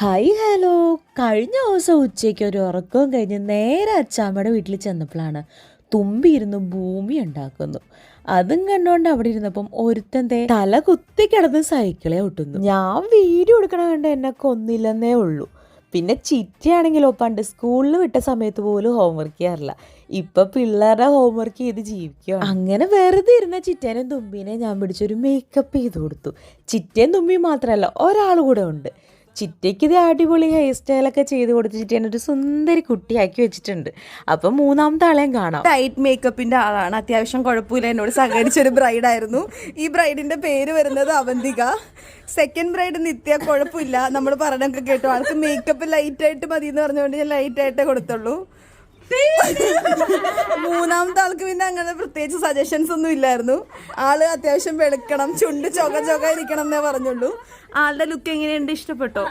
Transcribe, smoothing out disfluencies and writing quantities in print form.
Hi hello. കഴിഞ്ഞ ദിവസം ഉച്ചയ്ക്ക് ഒരു ഉറക്കവും കഴിഞ്ഞ് നേരെ അച്ചാമ്മയുടെ വീട്ടിൽ ചെന്നപ്പോഴാണ് തുമ്പി ഇരുന്ന് ഭൂമി ഉണ്ടാക്കുന്നു. അതും കണ്ടുകൊണ്ട് അവിടെ ഇരുന്നപ്പം ഒരുത്തൻ്റെ തല കുത്തി കിടന്ന് സൈക്കിളെ ഒട്ടുന്നു. ഞാൻ വീഡിയോ എടുക്കണ കണ്ട് എന്നെ കൊന്നില്ലെന്നേ ഉള്ളൂ. പിന്നെ ചിറ്റയാണെങ്കിലോ പണ്ട് സ്കൂളിൽ വിട്ട സമയത്ത് പോലും ഹോംവർക്ക് ചെയ്യാറില്ല. ഇപ്പൊ പിള്ളേരുടെ ഹോംവർക്ക് ചെയ്ത് ജീവിക്കുക. അങ്ങനെ വെറുതെ ഇരുന്ന ചിറ്റേനും തുമ്പീനെ ഞാൻ പിടിച്ചൊരു മേക്കപ്പ് ചെയ്ത് കൊടുത്തു. ചിറ്റയും തുമ്പിയും മാത്രമല്ല, ഒരാൾ കൂടെ ഉണ്ട്. ചിറ്റയ്ക്ക് ഇത് അടിപൊളി ഹെയർ സ്റ്റൈലൊക്കെ ചെയ്ത് കൊടുത്ത് ചിറ്റേനെ ഒരു സുന്ദരി കുട്ടിയാക്കി വെച്ചിട്ടുണ്ട്. അപ്പം മൂന്നാമത്തെ ആളെയും കാണാം. ടൈറ്റ് മേക്കപ്പിന്റെ ആളാണ്, അത്യാവശ്യം കുഴപ്പമില്ല, എന്നോട് സഹകരിച്ചൊരു ബ്രൈഡായിരുന്നു. ഈ ബ്രൈഡിന്റെ പേര് വരുന്നത് അവന്തിക. സെക്കൻഡ് ബ്രൈഡ് നിത്യ. കുഴപ്പമില്ല, നമ്മൾ പറഞ്ഞൊക്കെ കേട്ടു. ആൾക്ക് മേക്കപ്പ് ലൈറ്റായിട്ട് മതി എന്ന് പറഞ്ഞുകൊണ്ട് ഞാൻ ലൈറ്റായിട്ടേ കൊടുത്തുള്ളൂ. മൂന്നാമത്തെ ആൾക്ക് പിന്നെ അങ്ങനെ പ്രത്യേകിച്ച് സജഷൻസ് ഒന്നും ഇല്ലായിരുന്നു. ആള് അത്യാവശ്യം വെളുക്കണം, ചുണ്ട് ചൊക ഇരിക്കണം എന്നേ പറഞ്ഞുള്ളൂ. ആളുടെ ലുക്ക് എങ്ങനെയുണ്ട്, ഇഷ്ടപ്പെട്ടോ?